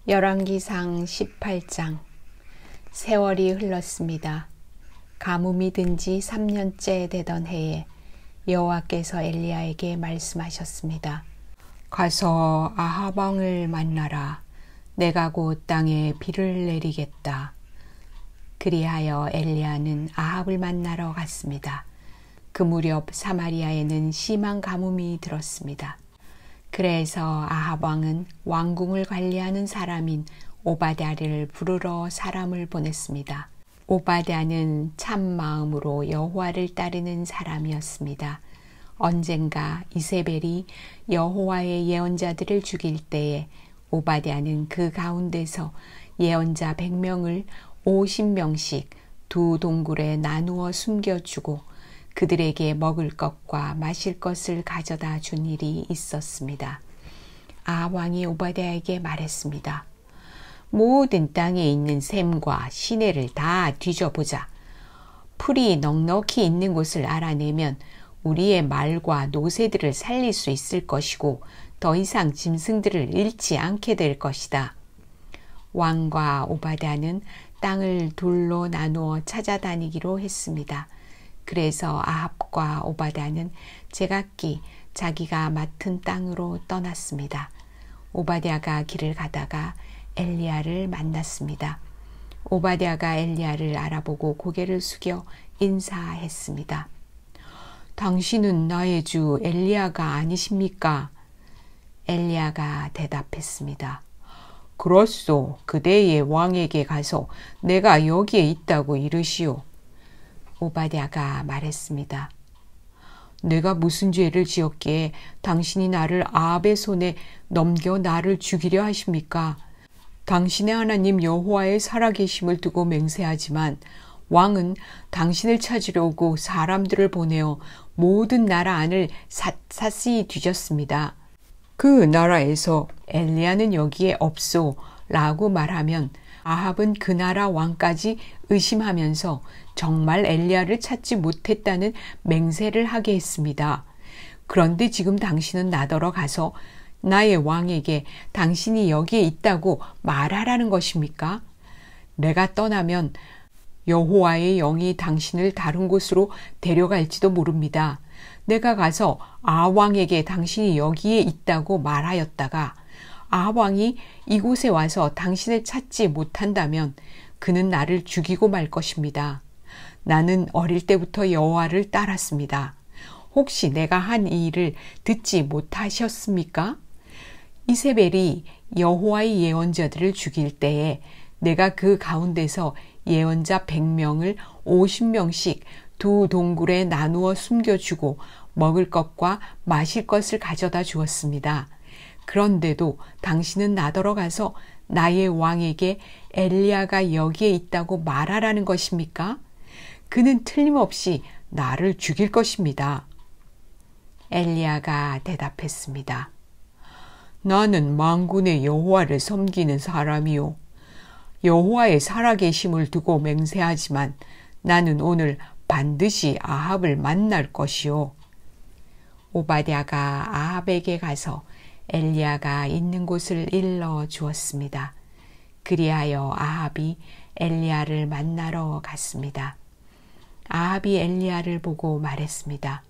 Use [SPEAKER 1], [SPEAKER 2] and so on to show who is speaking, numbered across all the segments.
[SPEAKER 1] 열왕기상 18장. 세월이 흘렀습니다. 가뭄이 든 지 3년째 되던 해에 여호와께서 엘리야에게 말씀하셨습니다. 가서 아합 왕을 만나라. 내가 곧 땅에 비를 내리겠다. 그리하여 엘리야는 아합을 만나러 갔습니다. 그 무렵 사마리아에는 심한 가뭄이 들었습니다. 그래서 아합 왕은 왕궁을 관리하는 사람인 오바댜를 부르러 사람을 보냈습니다. 오바댜는 참 마음으로 여호와를 따르는 사람이었습니다. 언젠가 이세벨이 여호와의 예언자들을 죽일 때에 오바댜는 그 가운데서 예언자 100명을 50명씩 두 동굴에 나누어 숨겨주고 그들에게 먹을 것과 마실 것을 가져다 준 일이 있었습니다. 아합 왕이 오바댜에게 말했습니다. 모든 땅에 있는 샘과 시내를 다 뒤져보자. 풀이 넉넉히 있는 곳을 알아내면 우리의 말과 노새들을 살릴 수 있을 것이고 더 이상 짐승들을 잃지 않게 될 것이다. 왕과 오바댜는 땅을 둘로 나누어 찾아다니기로 했습니다. 그래서 아합과 오바댜는 제각기 자기가 맡은 땅으로 떠났습니다. 오바댜가 길을 가다가 엘리야를 만났습니다. 오바댜가 엘리야를 알아보고 고개를 숙여 인사했습니다. 당신은 나의 주 엘리야가 아니십니까? 엘리야가 대답했습니다. 그렇소. 그대의 왕에게 가서 내가 여기에 있다고 이르시오. 오바댜가 말했습니다. 내가 무슨 죄를 지었기에 당신이 나를 아합의 손에 넘겨 나를 죽이려 하십니까? 당신의 하나님 여호와의 살아계심을 두고 맹세하지만 왕은 당신을 찾으려 오고 사람들을 보내어 모든 나라 안을 샅샅이 뒤졌습니다. 그 나라에서 엘리야는 여기에 없소 라고 말하면 아합은 그 나라 왕까지 의심하면서 정말 엘리야를 찾지 못했다는 맹세를 하게 했습니다. 그런데 지금 당신은 나더러 가서 나의 왕에게 당신이 여기에 있다고 말하라는 것입니까? 내가 떠나면 여호와의 영이 당신을 다른 곳으로 데려갈지도 모릅니다. 내가 가서 아합 왕에게 당신이 여기에 있다고 말하였다가 아합 왕이 이곳에 와서 당신을 찾지 못한다면 그는 나를 죽이고 말 것입니다. 나는 어릴 때부터 여호와를 따랐습니다. 혹시 내가 한 이 일을 듣지 못하셨습니까? 이세벨이 여호와의 예언자들을 죽일 때에 내가 그 가운데서 예언자 100명을 50명씩 두 동굴에 나누어 숨겨주고 먹을 것과 마실 것을 가져다 주었습니다. 그런데도 당신은 나더러 가서 나의 왕에게 엘리야가 여기에 있다고 말하라는 것입니까? 그는 틀림없이 나를 죽일 것입니다. 엘리야가 대답했습니다. 나는 만군의 여호와를 섬기는 사람이요. 여호와의 살아계심을 두고 맹세하지만 나는 오늘 반드시 아합을 만날 것이요. 오바댜가 아합에게 가서 엘리야가 있는 곳을 일러 주었습니다. 그리하여 아합이 엘리야를 만나러 갔습니다. 아합이 엘리야를 보고 말했습니다.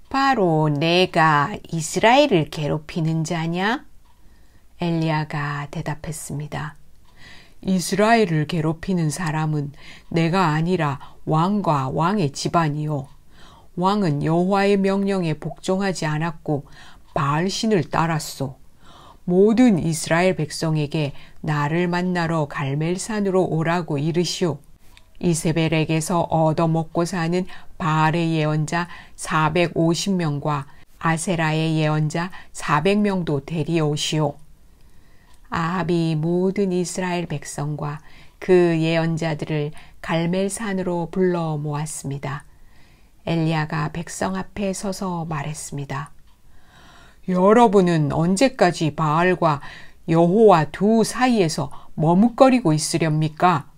[SPEAKER 1] 바로 내가 이스라엘을 괴롭히는 자냐? 엘리야가 대답했습니다. 이스라엘을 괴롭히는 사람은 내가 아니라 왕과 왕의 집안이요. 왕은 여호와의 명령에 복종하지 않았고 바알신을 따랐소. 모든 이스라엘 백성에게 나를 만나러 갈멜산으로 오라고 이르시오. 이세벨에게서 얻어먹고 사는 바알의 예언자 450명과 아세라의 예언자 400명도 데려오시오. 아합이 모든 이스라엘 백성과 그 예언자들을 갈멜산으로 불러 모았습니다. 엘리야가 백성 앞에 서서 말했습니다. 여러분은 언제까지 바알과 여호와 두 사이에서 머뭇거리고 있으렵니까?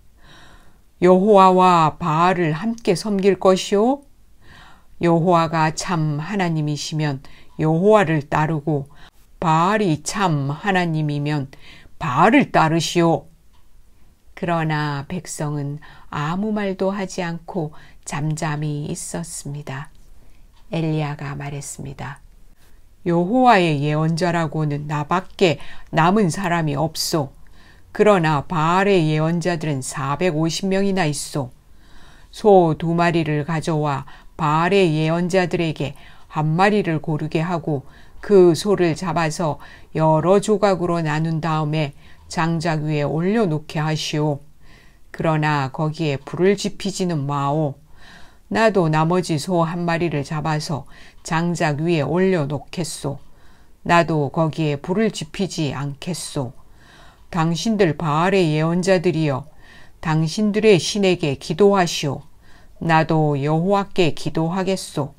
[SPEAKER 1] 여호와와 바알을 함께 섬길 것이요? 여호와가 참 하나님이시면 여호와를 따르고 바알이 참 하나님이면 바알을 따르시오. 그러나 백성은 아무 말도 하지 않고 잠잠히 있었습니다. 엘리야가 말했습니다. 여호와의 예언자라고는 나밖에 남은 사람이 없소. 그러나 바알의 예언자들은 450명이나 있소. 소 2마리를 가져와 바알의 예언자들에게 1마리를 고르게 하고 그 소를 잡아서 여러 조각으로 나눈 다음에 장작 위에 올려놓게 하시오. 그러나 거기에 불을 지피지는 마오. 나도 나머지 소 1마리를 잡아서 장작 위에 올려놓겠소. 나도 거기에 불을 지피지 않겠소. 당신들 바알의 예언자들이여, 당신들의 신에게 기도하시오. 나도 여호와께 기도하겠소.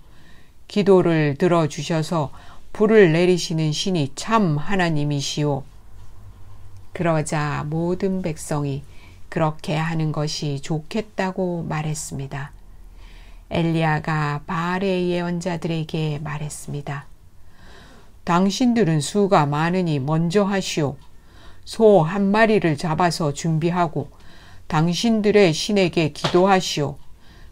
[SPEAKER 1] 기도를 들어주셔서 불을 내리시는 신이 참 하나님이시오. 그러자 모든 백성이 그렇게 하는 것이 좋겠다고 말했습니다. 엘리야가 바알의 예언자들에게 말했습니다. 당신들은 수가 많으니 먼저 하시오. 소 1마리를 잡아서 준비하고 당신들의 신에게 기도하시오.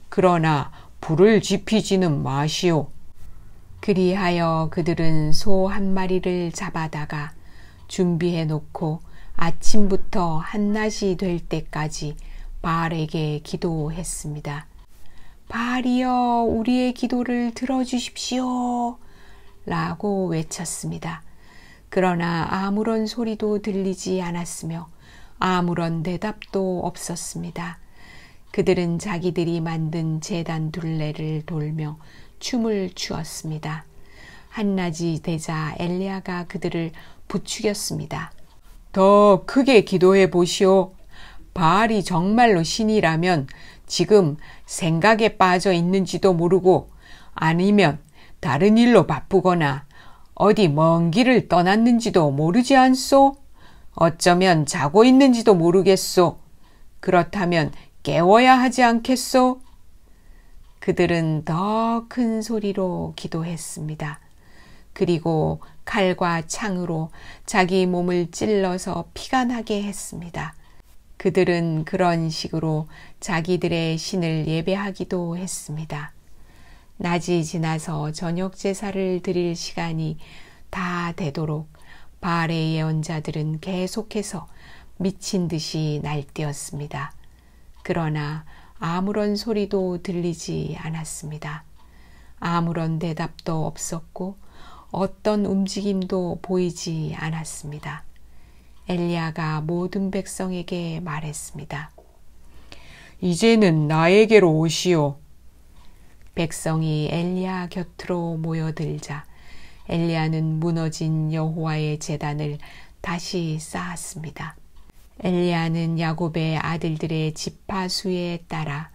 [SPEAKER 1] 그러나 불을 지피지는 마시오. 그리하여 그들은 소 1마리를 잡아다가 준비해 놓고 아침부터 한낮이 될 때까지 바알에게 기도했습니다. 바알이여, 우리의 기도를 들어주십시오. 라고 외쳤습니다. 그러나 아무런 소리도 들리지 않았으며 아무런 대답도 없었습니다. 그들은 자기들이 만든 제단 둘레를 돌며 춤을 추었습니다. 한낮이 되자 엘리야가 그들을 부추겼습니다. 더 크게 기도해 보시오. 바알이 정말로 신이라면 지금 생각에 빠져 있는지도 모르고 아니면 다른 일로 바쁘거나 어디 먼 길을 떠났는지도 모르지 않소? 어쩌면 자고 있는지도 모르겠소. 그렇다면 깨워야 하지 않겠소? 그들은 더 큰 소리로 기도했습니다. 그리고 칼과 창으로 자기 몸을 찔러서 피가 나게 했습니다. 그들은 그런 식으로 자기들의 신을 예배하기도 했습니다. 낮이 지나서 저녁 제사를 드릴 시간이 다 되도록 바알의 예언자들은 계속해서 미친 듯이 날뛰었습니다. 그러나 아무런 소리도 들리지 않았습니다. 아무런 대답도 없었고 어떤 움직임도 보이지 않았습니다. 엘리야가 모든 백성에게 말했습니다. 이제는 나에게로 오시오. 백성이 엘리야 곁으로 모여들자 엘리야는 무너진 여호와의 제단을 다시 쌓았습니다. 엘리야는 야곱의 아들들의 지파수에 따라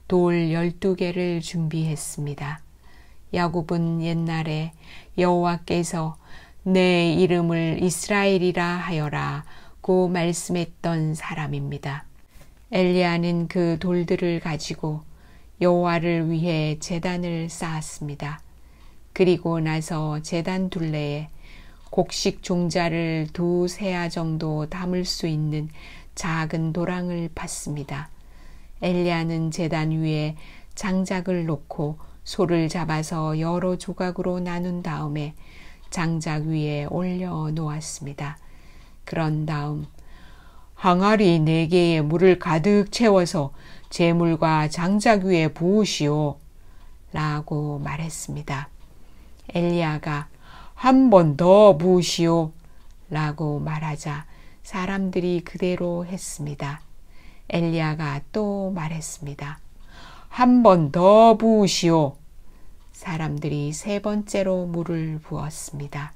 [SPEAKER 1] 돌 12개를 준비했습니다. 야곱은 옛날에 여호와께서 내 이름을 이스라엘이라 하여라고 말씀했던 사람입니다. 엘리야는 그 돌들을 가지고 여호와를 위해 제단을 쌓았습니다. 그리고 나서 제단 둘레에 곡식 종자를 2세아 정도 담을 수 있는 작은 도랑을 팠습니다. 엘리야는 제단 위에 장작을 놓고 소를 잡아서 여러 조각으로 나눈 다음에 장작 위에 올려 놓았습니다. 그런 다음 항아리 4개에 물을 가득 채워서 제물과 장작 위에 부으시오 라고 말했습니다. 엘리야가 한 번 더 부으시오 라고 말하자 사람들이 그대로 했습니다. 엘리야가 또 말했습니다. 한 번 더 부으시오. 사람들이 3번째로 물을 부었습니다.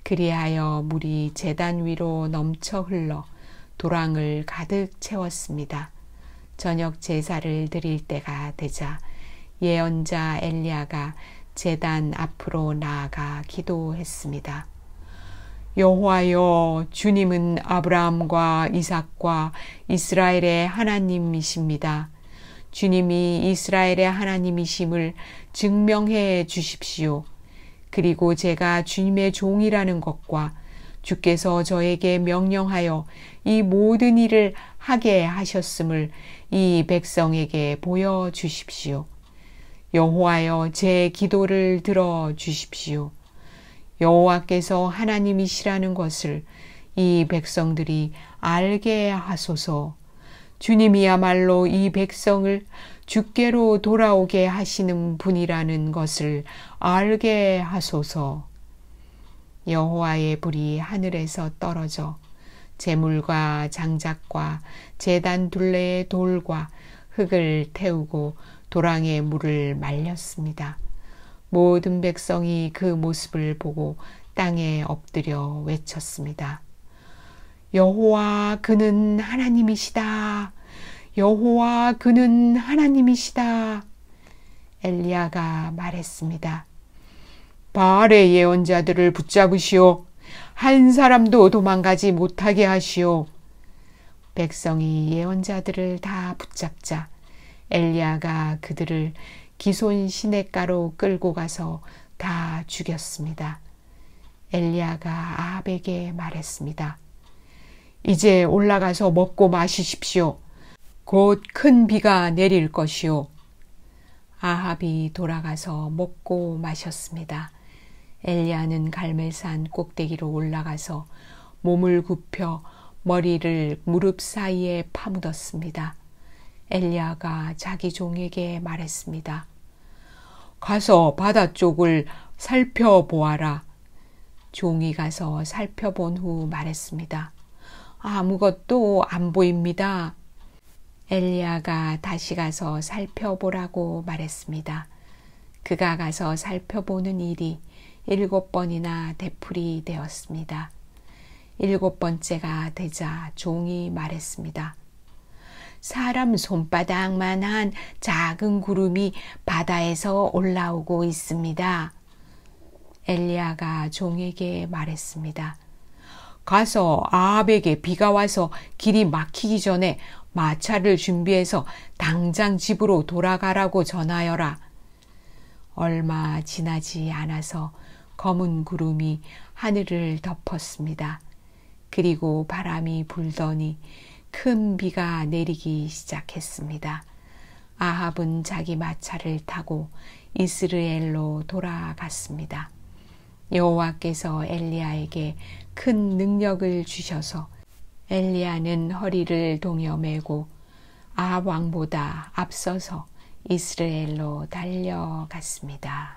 [SPEAKER 1] 그리하여 물이 제단 위로 넘쳐 흘러 도랑을 가득 채웠습니다. 저녁 제사를 드릴 때가 되자 예언자 엘리야가 제단 앞으로 나아가 기도했습니다. 여호와여, 주님은 아브라함과 이삭과 이스라엘의 하나님이십니다. 주님이 이스라엘의 하나님이심을 증명해 주십시오. 그리고 제가 주님의 종이라는 것과 주께서 저에게 명령하여 이 모든 일을 하게 하셨음을 이 백성에게 보여주십시오. 여호와여, 제 기도를 들어주십시오. 여호와께서 하나님이시라는 것을 이 백성들이 알게 하소서. 주님이야말로 이 백성을 주께로 돌아오게 하시는 분이라는 것을 알게 하소서. 여호와의 불이 하늘에서 떨어져 제물과 장작과 제단 둘레의 돌과 흙을 태우고 도랑의 물을 말렸습니다. 모든 백성이 그 모습을 보고 땅에 엎드려 외쳤습니다. 여호와, 그는 하나님이시다. 여호와, 그는 하나님이시다. 엘리야가 말했습니다. 바알의 예언자들을 붙잡으시오. 한 사람도 도망가지 못하게 하시오. 백성이 예언자들을 다 붙잡자 엘리야가 그들을 기손 시냇가로 끌고 가서 다 죽였습니다. 엘리야가 아합에게 말했습니다. 이제 올라가서 먹고 마시십시오. 곧 큰 비가 내릴 것이오. 아합이 돌아가서 먹고 마셨습니다. 엘리야는 갈멜산 꼭대기로 올라가서 몸을 굽혀 머리를 무릎 사이에 파묻었습니다. 엘리야가 자기 종에게 말했습니다. 가서 바다 쪽을 살펴보아라. 종이 가서 살펴본 후 말했습니다. 아무것도 안 보입니다. 엘리야가 다시 가서 살펴보라고 말했습니다. 그가 가서 살펴보는 일이 7번이나 되풀이 되었습니다. 7번째가 되자 종이 말했습니다. 사람 손바닥만한 작은 구름이 바다에서 올라오고 있습니다. 엘리야가 종에게 말했습니다. 가서 아합에게 비가 와서 길이 막히기 전에 마차를 준비해서 당장 집으로 돌아가라고 전하여라. 얼마 지나지 않아서 검은 구름이 하늘을 덮었습니다. 그리고 바람이 불더니 큰 비가 내리기 시작했습니다. 아합은 자기 마차를 타고 이스라엘로 돌아갔습니다. 여호와께서 엘리야에게 큰 능력을 주셔서 엘리야는 허리를 동여 매고 아합 왕보다 앞서서 이스라엘로 달려갔습니다.